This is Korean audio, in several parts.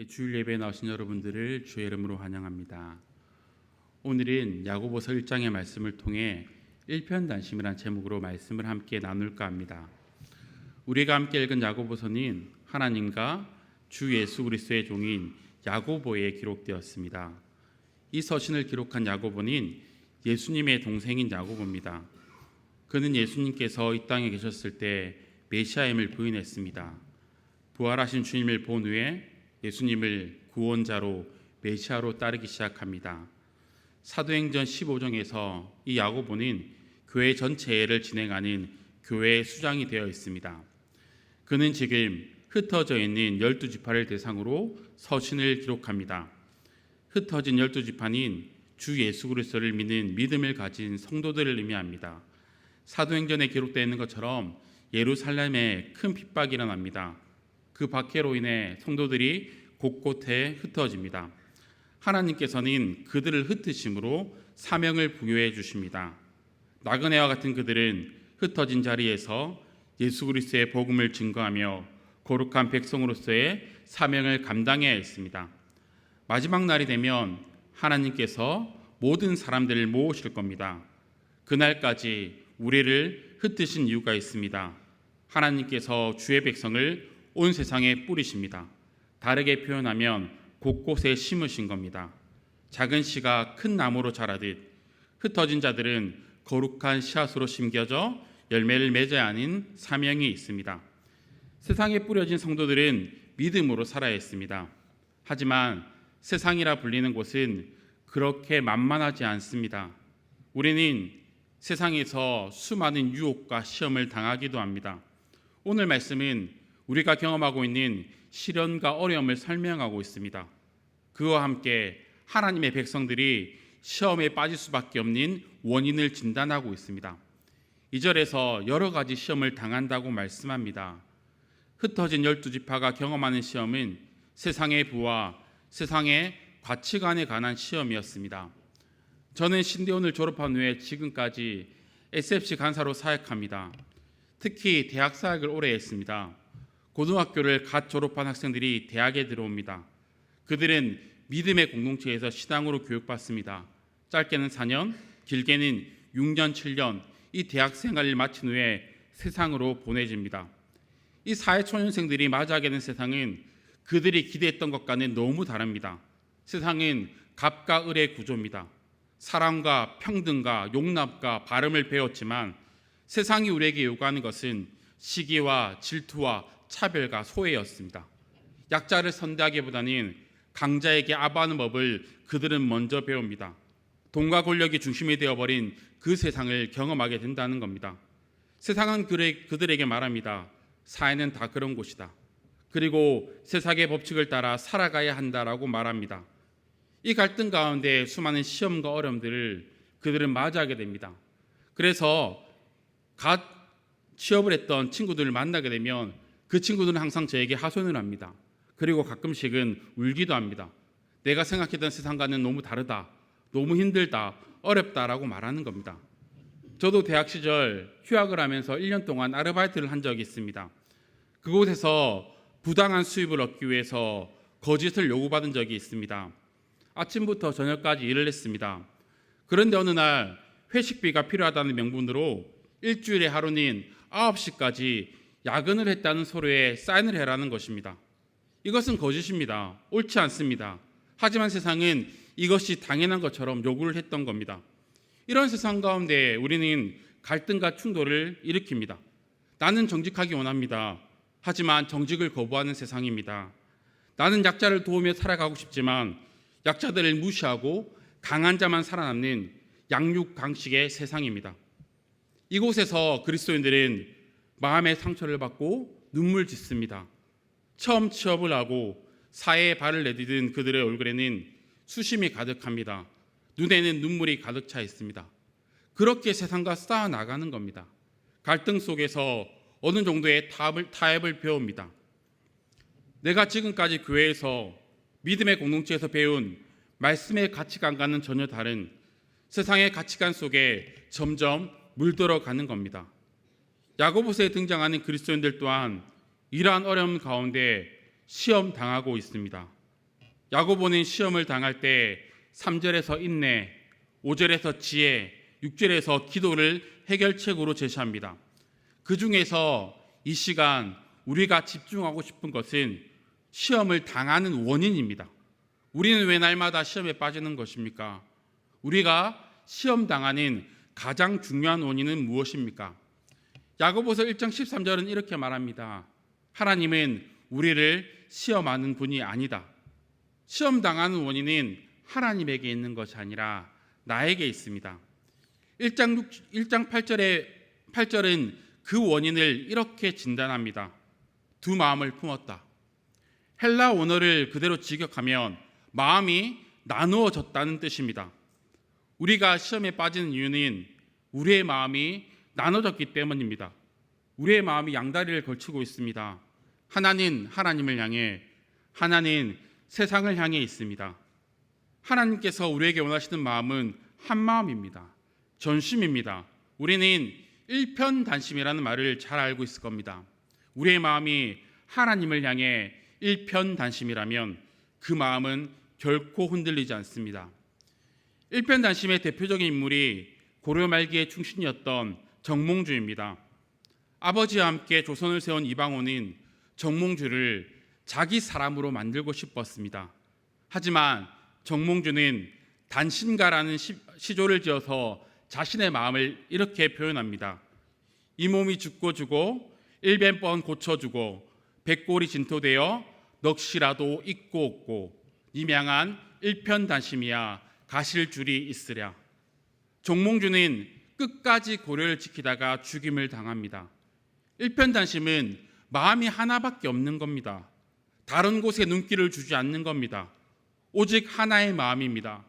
주일 예배에 나오신 여러분들을 주의 이름으로 환영합니다. 오늘은 야고보서 1장의 말씀을 통해 일편단심이라는 제목으로 말씀을 함께 나눌까 합니다. 우리가 함께 읽은 야고보서는 하나님과 주 예수 그리스도의 종인 야고보에 기록되었습니다. 이 서신을 기록한 야고보는 예수님의 동생인 야고보입니다. 그는 예수님께서 이 땅에 계셨을 때 메시아임을 부인했습니다. 부활하신 주님을 본 후에 예수님을 구원자로 메시아로 따르기 시작합니다. 사도행전 15장에서 이 야고보는 교회 전체를 진행하는 교회의 수장이 되어 있습니다. 그는 지금 흩어져 있는 12지파를 대상으로 서신을 기록합니다. 흩어진 12지파는 주 예수 그리스도를 믿는 믿음을 가진 성도들을 의미합니다. 사도행전에 기록되어 있는 것처럼 예루살렘에 큰 핍박이 일어납니다. 그 박해로 인해 성도들이 곳곳에 흩어집니다. 하나님께서는 그들을 흩으심으로 사명을 부여해 주십니다. 나그네와 같은 그들은 흩어진 자리에서 예수 그리스도의 복음을 증거하며 거룩한 백성으로서의 사명을 감당해야 했습니다. 마지막 날이 되면 하나님께서 모든 사람들을 모으실 겁니다. 그날까지 우리를 흩으신 이유가 있습니다. 하나님께서 주의 백성을 온 세상에 뿌리십니다. 다르게 표현하면 곳곳에 심으신 겁니다. 작은 씨가 큰 나무로 자라듯 흩어진 자들은 거룩한 씨앗으로 심겨져 열매를 맺어야 하는 사명이 있습니다. 세상에 뿌려진 성도들은 믿음으로 살아야 했습니다. 하지만 세상이라 불리는 곳은 그렇게 만만하지 않습니다. 우리는 세상에서 수많은 유혹과 시험을 당하기도 합니다. 오늘 말씀은 우리가 경험하고 있는 시련과 어려움을 설명하고 있습니다. 그와 함께 하나님의 백성들이 시험에 빠질 수밖에 없는 원인을 진단하고 있습니다. 2절에서 여러 가지 시험을 당한다고 말씀합니다. 흩어진 12지파가 경험하는 시험은 세상의 부와 세상의 가치관에 관한 시험이었습니다. 저는 신대원을 졸업한 후에 지금까지 SFC 간사로 사역합니다. 특히 대학 사역을 오래 했습니다. 고등학교를 갓 졸업한 학생들이 대학에 들어옵니다. 그들은 믿음의 공동체에서 신앙으로 교육받습니다. 짧게는 4년, 길게는 6년, 7년 이 대학 생활을 마친 후에 세상으로 보내집니다. 이 사회초년생들이 맞이하게 된 세상은 그들이 기대했던 것과는 너무 다릅니다. 세상은 갑과 을의 구조입니다. 사랑과 평등과 용납과 발음을 배웠지만 세상이 우리에게 요구하는 것은 시기와 질투와 차별과 소외였습니다. 약자를 선대하기보다는 강자에게 아부하는 법을 그들은 먼저 배웁니다. 돈과 권력이 중심이 되어버린 그 세상을 경험하게 된다는 겁니다. 세상은 그들에게 말합니다. 사회는 다 그런 곳이다. 그리고 세상의 법칙을 따라 살아가야 한다라고 말합니다. 이 갈등 가운데 수많은 시험과 어려움들을 그들은 맞이하게 됩니다. 그래서 갓 취업을 했던 친구들을 만나게 되면 그 친구들은 항상 저에게 하소연을 합니다. 그리고 가끔씩은 울기도 합니다. 내가 생각했던 세상과는 너무 다르다, 너무 힘들다, 어렵다라고 말하는 겁니다. 저도 대학 시절 휴학을 하면서 1년 동안 아르바이트를 한 적이 있습니다. 그곳에서 부당한 수입을 얻기 위해서 거짓을 요구받은 적이 있습니다. 아침부터 저녁까지 일을 했습니다. 그런데 어느 날 회식비가 필요하다는 명분으로 일주일에 하루는 9시까지 야근을 했다는 서류에 사인을 해라는 것입니다. 이것은 거짓입니다. 옳지 않습니다. 하지만 세상은 이것이 당연한 것처럼 요구를 했던 겁니다. 이런 세상 가운데 우리는 갈등과 충돌을 일으킵니다. 나는 정직하기 원합니다. 하지만 정직을 거부하는 세상입니다. 나는 약자를 도우며 살아가고 싶지만 약자들을 무시하고 강한 자만 살아남는 양육강식의 세상입니다. 이곳에서 그리스도인들은 마음의 상처를 받고 눈물 짓습니다. 처음 취업을 하고 사회에 발을 내디딘 그들의 얼굴에는 수심이 가득합니다. 눈에는 눈물이 가득 차 있습니다. 그렇게 세상과 싸워 나가는 겁니다. 갈등 속에서 어느 정도의 타협을 배웁니다. 내가 지금까지 교회에서 믿음의 공동체에서 배운 말씀의 가치관과는 전혀 다른 세상의 가치관 속에 점점 물들어가는 겁니다. 야고보서에 등장하는 그리스도인들 또한 이러한 어려움 가운데 시험 당하고 있습니다. 야고보는 시험을 당할 때 3절에서 인내, 5절에서 지혜, 6절에서 기도를 해결책으로 제시합니다. 그 중에서 이 시간 우리가 집중하고 싶은 것은 시험을 당하는 원인입니다. 우리는 왜 날마다 시험에 빠지는 것입니까? 우리가 시험 당하는 가장 중요한 원인은 무엇입니까? 야고보서 1장 13절은 이렇게 말합니다. 하나님은 우리를 시험하는 분이 아니다. 시험 당하는 원인은 하나님에게 있는 것이 아니라 나에게 있습니다. 1장 8절은 그 원인을 이렇게 진단합니다. 두 마음을 품었다. 헬라 원어를 그대로 직역하면 마음이 나누어졌다는 뜻입니다. 우리가 시험에 빠지는 이유는 우리의 마음이 나눠졌기 때문입니다. 우리의 마음이 양다리를 걸치고 있습니다. 하나는 하나님을 향해, 하나는 세상을 향해 있습니다. 하나님께서 우리에게 원하시는 마음은 한 마음입니다. 전심입니다. 우리는 일편단심이라는 말을 잘 알고 있을 겁니다. 우리의 마음이 하나님을 향해 일편단심이라면 그 마음은 결코 흔들리지 않습니다. 일편단심의 대표적인 인물이 고려 말기의 충신이었던 정몽주입니다. 아버지와 함께 조선을 세운 이방원은 정몽주를 자기 사람으로 만들고 싶었습니다. 하지만 정몽주는 단신가라는 시조를 지어서 자신의 마음을 이렇게 표현합니다. 이 몸이 죽고 주고 일변번 고쳐주고 백골이 진토되어 넋이라도 있고 없고 이명한 일편단심이야 가실 줄이 있으랴. 정몽주는 끝까지 고려를 지키다가 죽임을 당합니다. 일편단심은 마음이 하나밖에 없는 겁니다. 다른 곳에 눈길을 주지 않는 겁니다. 오직 하나의 마음입니다.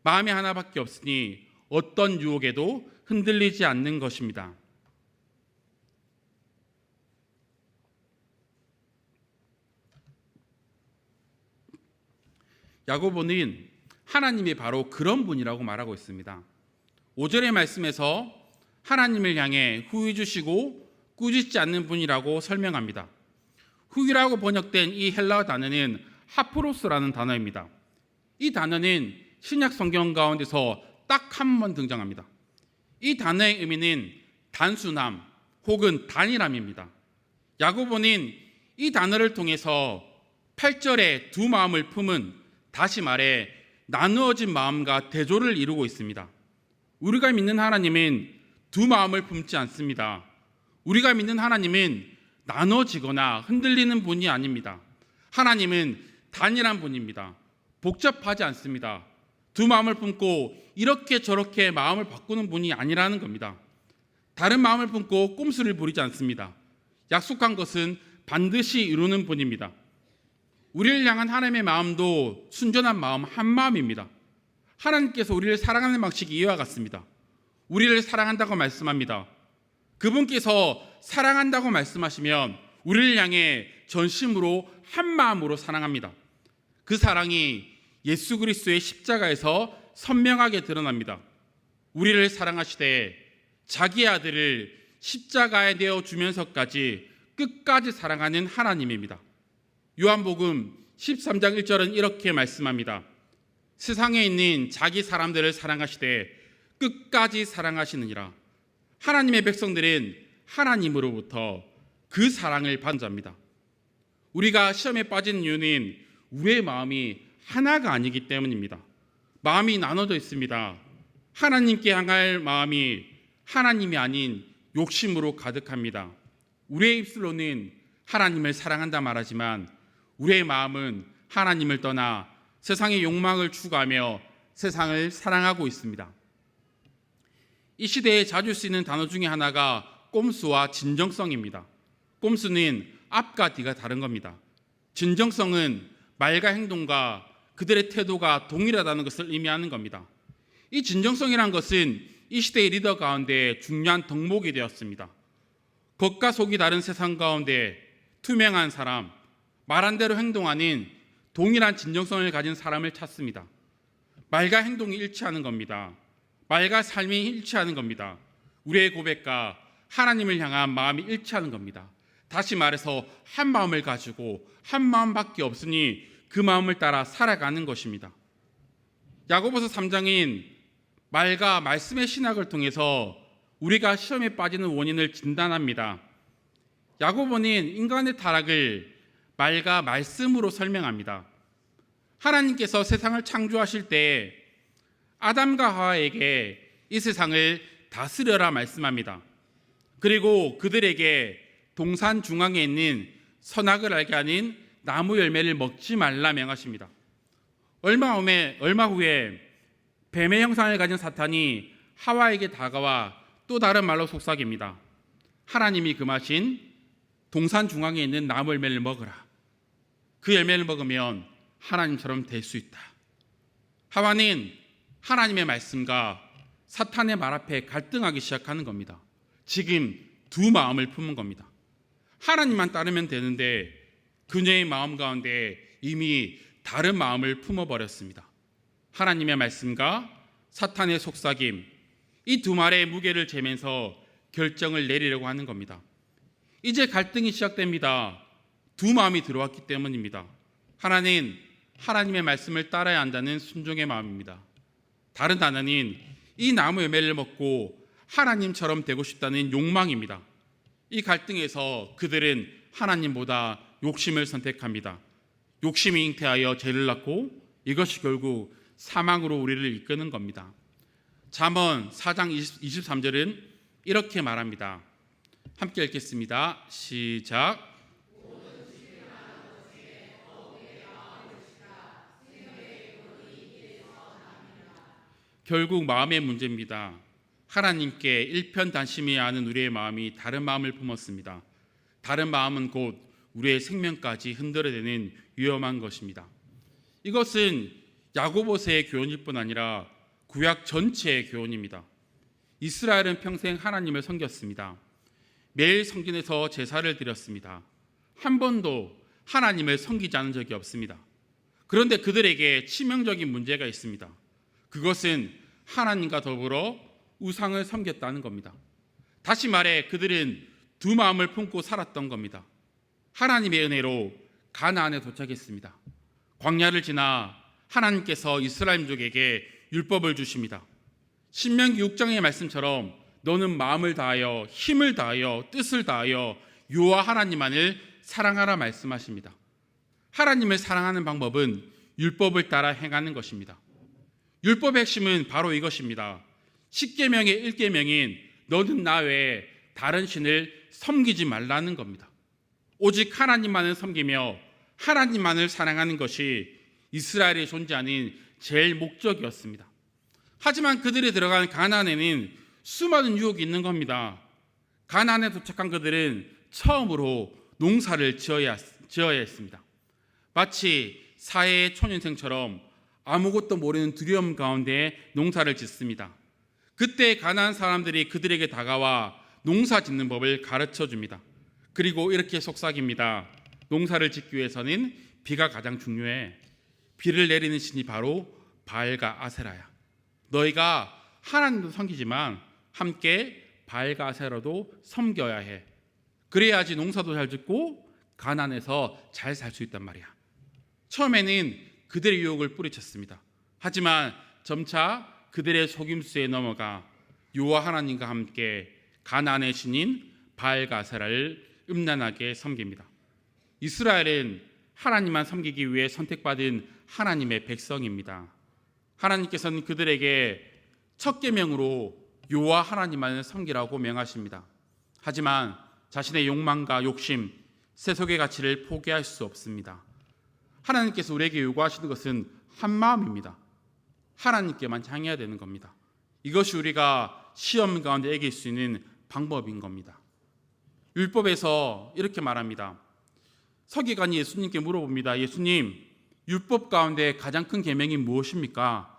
마음이 하나밖에 없으니 어떤 유혹에도 흔들리지 않는 것입니다. 야고보는 하나님이 바로 그런 분이라고 말하고 있습니다. 5절의 말씀에서 하나님을 향해 후회 주시고 꾸짖지 않는 분이라고 설명합니다. 후회라고 번역된 이 헬라어 단어는 하프로스라는 단어입니다. 이 단어는 신약 성경 가운데서 딱 한 번 등장합니다. 이 단어의 의미는 단순함 혹은 단일함입니다. 야고보는 이 단어를 통해서 8절에 두 마음을 품은, 다시 말해 나누어진 마음과 대조를 이루고 있습니다. 우리가 믿는 하나님은 두 마음을 품지 않습니다. 우리가 믿는 하나님은 나눠지거나 흔들리는 분이 아닙니다. 하나님은 단일한 분입니다. 복잡하지 않습니다. 두 마음을 품고 이렇게 저렇게 마음을 바꾸는 분이 아니라는 겁니다. 다른 마음을 품고 꼼수를 부리지 않습니다. 약속한 것은 반드시 이루는 분입니다. 우리를 향한 하나님의 마음도 순전한 마음 한 마음입니다. 하나님께서 우리를 사랑하는 방식이 이와 같습니다. 우리를 사랑한다고 말씀합니다. 그분께서 사랑한다고 말씀하시면 우리를 향해 전심으로 한 마음으로 사랑합니다. 그 사랑이 예수 그리스도의 십자가에서 선명하게 드러납니다. 우리를 사랑하시되 자기 아들을 십자가에 내어 주면서까지 끝까지 사랑하는 하나님입니다. 요한복음 13장 1절은 이렇게 말씀합니다. 세상에 있는 자기 사람들을 사랑하시되 끝까지 사랑하시느니라. 하나님의 백성들은 하나님으로부터 그 사랑을 받는 자입니다. 우리가 시험에 빠진 이유는 우리의 마음이 하나가 아니기 때문입니다. 마음이 나눠져 있습니다. 하나님께 향할 마음이 하나님이 아닌 욕심으로 가득합니다. 우리의 입술로는 하나님을 사랑한다 말하지만 우리의 마음은 하나님을 떠나 세상의 욕망을 추구하며 세상을 사랑하고 있습니다. 이 시대에 자주 쓰이는 단어 중에 하나가 꼼수와 진정성입니다. 꼼수는 앞과 뒤가 다른 겁니다. 진정성은 말과 행동과 그들의 태도가 동일하다는 것을 의미하는 겁니다. 이 진정성이란 것은 이 시대의 리더 가운데 중요한 덕목이 되었습니다. 겉과 속이 다른 세상 가운데 투명한 사람, 말한 대로 행동하는 동일한 진정성을 가진 사람을 찾습니다. 말과 행동이 일치하는 겁니다. 말과 삶이 일치하는 겁니다. 우리의 고백과 하나님을 향한 마음이 일치하는 겁니다. 다시 말해서 한 마음을 가지고 한 마음밖에 없으니 그 마음을 따라 살아가는 것입니다. 야고보서 3장인 말과 말씀의 신학을 통해서 우리가 시험에 빠지는 원인을 진단합니다. 야고보는 인간의 타락을 말과 말씀으로 설명합니다. 하나님께서 세상을 창조하실 때 아담과 하와에게 이 세상을 다스려라 말씀합니다. 그리고 그들에게 동산 중앙에 있는 선악을 알게 하는 나무 열매를 먹지 말라 명하십니다. 얼마 후에 뱀의 형상을 가진 사탄이 하와에게 다가와 또 다른 말로 속삭입니다. 하나님이 금하신 동산 중앙에 있는 나무 열매를 먹으라. 그 열매를 먹으면 하나님처럼 될 수 있다. 하와는 하나님의 말씀과 사탄의 말 앞에 갈등하기 시작하는 겁니다. 지금 두 마음을 품은 겁니다. 하나님만 따르면 되는데 그녀의 마음 가운데 이미 다른 마음을 품어버렸습니다. 하나님의 말씀과 사탄의 속삭임, 이 두 말의 무게를 재면서 결정을 내리려고 하는 겁니다. 이제 갈등이 시작됩니다. 두 마음이 들어왔기 때문입니다. 하나는 하나님의 말씀을 따라야 한다는 순종의 마음입니다. 다른 하나는 이 나무 열매를 먹고 하나님처럼 되고 싶다는 욕망입니다. 이 갈등에서 그들은 하나님보다 욕심을 선택합니다. 욕심이 잉태하여 죄를 낳고 이것이 결국 사망으로 우리를 이끄는 겁니다. 잠언 4장 23절은 이렇게 말합니다. 함께 읽겠습니다. 시작. 결국 마음의 문제입니다. 하나님께 일편단심이야 하는 우리의 마음이 다른 마음을 품었습니다. 다른 마음은 곧 우리의 생명까지 흔들어대는 위험한 것입니다. 이것은 야고보서의 교훈일 뿐 아니라 구약 전체의 교훈입니다. 이스라엘은 평생 하나님을 섬겼습니다. 매일 성전에서 제사를 드렸습니다. 한 번도 하나님을 섬기지 않은 적이 없습니다. 그런데 그들에게 치명적인 문제가 있습니다. 그것은 하나님과 더불어 우상을 섬겼다는 겁니다. 다시 말해 그들은 두 마음을 품고 살았던 겁니다. 하나님의 은혜로 가나안에 도착했습니다. 광야를 지나 하나님께서 이스라엘 민족에게 율법을 주십니다. 신명기 6장의 말씀처럼 너는 마음을 다하여 힘을 다하여 뜻을 다하여 여호와 하나님만을 사랑하라 말씀하십니다. 하나님을 사랑하는 방법은 율법을 따라 행하는 것입니다. 율법의 핵심은 바로 이것입니다. 10계명의 1계명인 너는 나 외에 다른 신을 섬기지 말라는 겁니다. 오직 하나님만을 섬기며 하나님만을 사랑하는 것이 이스라엘이 존재하는 제일 목적이었습니다. 하지만 그들이 들어간 가나안에는 수많은 유혹이 있는 겁니다. 가나안에 도착한 그들은 처음으로 농사를 지어야 했습니다. 마치 사해의 초년생처럼 아무것도 모르는 두려움 가운데 농사를 짓습니다. 그때 가나안 사람들이 그들에게 다가와 농사 짓는 법을 가르쳐 줍니다. 그리고 이렇게 속삭입니다. 농사를 짓기 위해서는 비가 가장 중요해. 비를 내리는 신이 바로 바알과 아세라야. 너희가 하나님도 섬기지만 함께 바알과 아세라도 섬겨야 해. 그래야지 농사도 잘 짓고 가나안에서 잘 살 수 있단 말이야. 처음에는 그들의 유혹을 뿌리쳤습니다. 하지만 점차 그들의 속임수에 넘어가 여호와 하나님과 함께 가나안의 신인 바알과 아세라를 음란하게 섬깁니다. 이스라엘은 하나님만 섬기기 위해 선택받은 하나님의 백성입니다. 하나님께서는 그들에게 첫 계명으로 여호와 하나님만을 섬기라고 명하십니다. 하지만 자신의 욕망과 욕심, 세속의 가치를 포기할 수 없습니다. 하나님께서 우리에게 요구하시는 것은 한 마음입니다. 하나님께만 향해야 되는 겁니다. 이것이 우리가 시험 가운데 이길 수 있는 방법인 겁니다. 율법에서 이렇게 말합니다. 서기관이 예수님께 물어봅니다. 예수님, 율법 가운데 가장 큰 계명이 무엇입니까?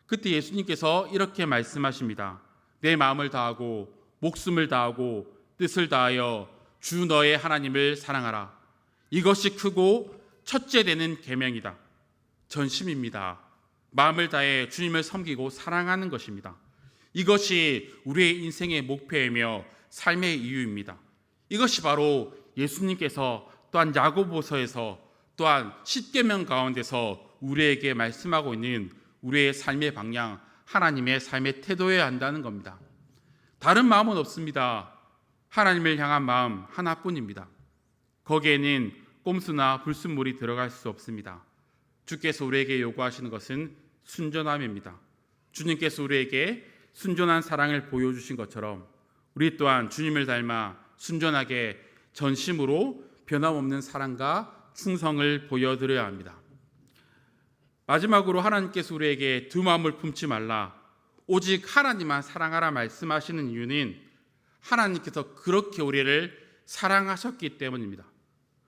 그때 예수님께서 이렇게 말씀하십니다. 내 마음을 다하고 목숨을 다하고 뜻을 다하여 주 너의 하나님을 사랑하라. 이것이 크고 첫째 되는 계명이다. 전심입니다. 마음을 다해 주님을 섬기고 사랑하는 것입니다. 이것이 우리의 인생의 목표이며 삶의 이유입니다. 이것이 바로 예수님께서 또한 야고보서에서 또한 10계명 가운데서 우리에게 말씀하고 있는 우리의 삶의 방향, 하나님의 삶의 태도여야 한다는 겁니다. 다른 마음은 없습니다. 하나님을 향한 마음 하나뿐입니다. 거기에는 꼼수나 불순물이 들어갈 수 없습니다. 주께서 우리에게 요구하시는 것은 순전함입니다. 주님께서 우리에게 순전한 사랑을 보여주신 것처럼 우리 또한 주님을 닮아 순전하게 전심으로 변함없는 사랑과 충성을 보여드려야 합니다. 마지막으로 하나님께서 우리에게 두 마음을 품지 말라, 오직 하나님만 사랑하라 말씀하시는 이유는 하나님께서 그렇게 우리를 사랑하셨기 때문입니다.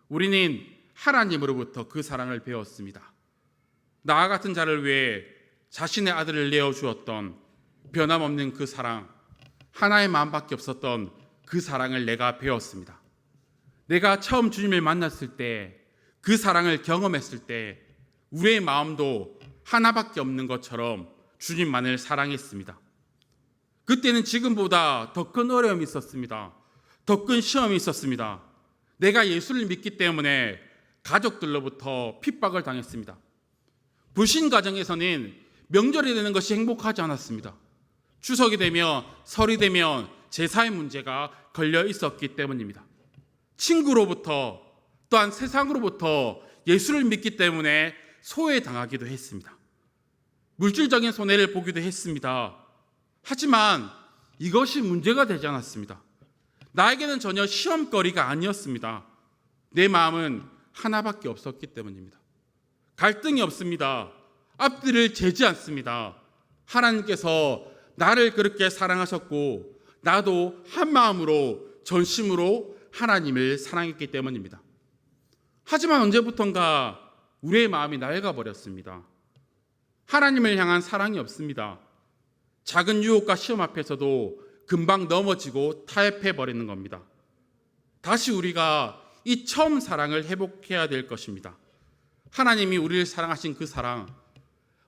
우리는 하나님으로부터 그 사랑을 배웠습니다. 나와 같은 자를 위해 자신의 아들을 내어주었던 변함없는 그 사랑, 하나의 마음밖에 없었던 그 사랑을 내가 배웠습니다. 내가 처음 주님을 만났을 때, 그 사랑을 경험했을 때 우리의 마음도 하나밖에 없는 것처럼 주님만을 사랑했습니다. 그때는 지금보다 더 큰 어려움이 있었습니다. 더 큰 시험이 있었습니다. 내가 예수를 믿기 때문에 가족들로부터 핍박을 당했습니다. 불신 가정에서는 명절이 되는 것이 행복하지 않았습니다. 추석이 되면, 설이 되면 제사의 문제가 걸려 있었기 때문입니다. 친구로부터 또한 세상으로부터 예수를 믿기 때문에 소외당하기도 했습니다. 물질적인 손해를 보기도 했습니다. 하지만 이것이 문제가 되지 않았습니다. 나에게는 전혀 시험거리가 아니었습니다. 내 마음은 하나밖에 없었기 때문입니다. 갈등이 없습니다. 앞뒤를 재지 않습니다. 하나님께서 나를 그렇게 사랑하셨고 나도 한 마음으로 전심으로 하나님을 사랑했기 때문입니다. 하지만 언제부턴가 우리의 마음이 낡아버렸습니다. 하나님을 향한 사랑이 없습니다. 작은 유혹과 시험 앞에서도 금방 넘어지고 타협해버리는 겁니다. 다시 우리가 이 처음 사랑을 회복해야 될 것입니다. 하나님이 우리를 사랑하신 그 사랑,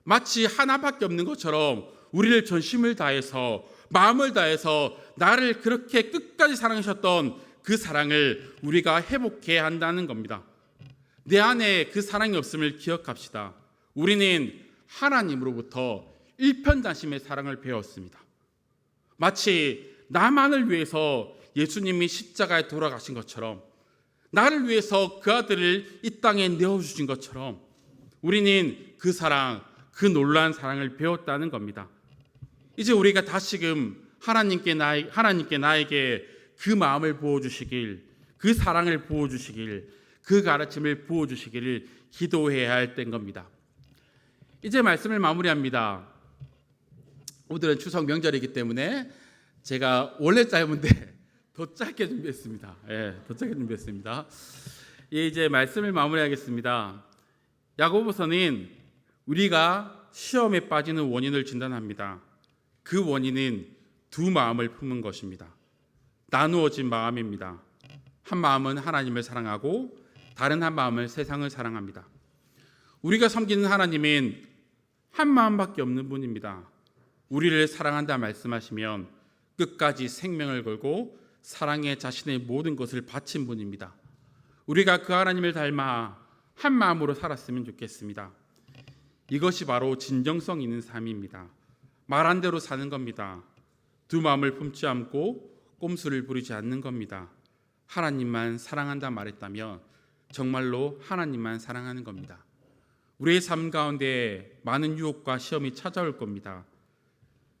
마치 하나밖에 없는 것처럼 우리를 전심을 다해서 마음을 다해서 나를 그렇게 끝까지 사랑하셨던 그 사랑을 우리가 회복해야 한다는 겁니다. 내 안에 그 사랑이 없음을 기억합시다. 우리는 하나님으로부터 일편단심의 사랑을 배웠습니다. 마치 나만을 위해서 예수님이 십자가에 돌아가신 것처럼, 나를 위해서 그 아들을 이 땅에 내어주신 것처럼 우리는 그 사랑, 그 놀라운 사랑을 배웠다는 겁니다. 이제 우리가 다시금 하나님께 나에게 그 마음을 부어주시길, 그 사랑을 부어주시길, 그 가르침을 부어주시기를 기도해야 할 때인 겁니다. 이제 말씀을 마무리합니다. 오늘은 추석 명절이기 때문에 제가 원래 짧은데 더 짧게 준비했습니다. 더 짧게 준비했습니다. 이제 말씀을 마무리하겠습니다. 야고보서는 우리가 시험에 빠지는 원인을 진단합니다. 그 원인은 두 마음을 품은 것입니다. 나누어진 마음입니다. 한 마음은 하나님을 사랑하고 다른 한 마음은 세상을 사랑합니다. 우리가 섬기는 하나님은 한 마음밖에 없는 분입니다. 우리를 사랑한다 말씀하시면 끝까지 생명을 걸고 사랑에 자신의 모든 것을 바친 분입니다. 우리가 그 하나님을 닮아 한 마음으로 살았으면 좋겠습니다. 이것이 바로 진정성 있는 삶입니다. 말한 대로 사는 겁니다. 두 마음을 품지 않고 꼼수를 부리지 않는 겁니다. 하나님만 사랑한다 말했다면 정말로 하나님만 사랑하는 겁니다. 우리의 삶 가운데 많은 유혹과 시험이 찾아올 겁니다.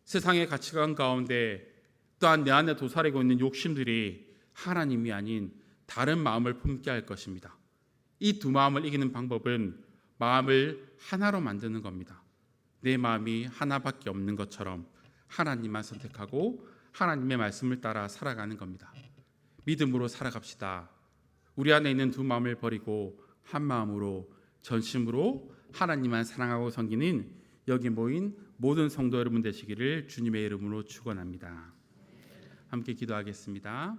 세상의 가치관 가운데 또한 내 안에 도사리고 있는 욕심들이 하나님이 아닌 다른 마음을 품게 할 것입니다. 이 두 마음을 이기는 방법은 마음을 하나로 만드는 겁니다. 내 마음이 하나밖에 없는 것처럼 하나님만 선택하고 하나님의 말씀을 따라 살아가는 겁니다. 믿음으로 살아갑시다. 우리 안에 있는 두 마음을 버리고 한 마음으로 전심으로 하나님만 사랑하고 섬기는 여기 모인 모든 성도 여러분 되시기를 주님의 이름으로 축원합니다. 함께 기도하겠습니다.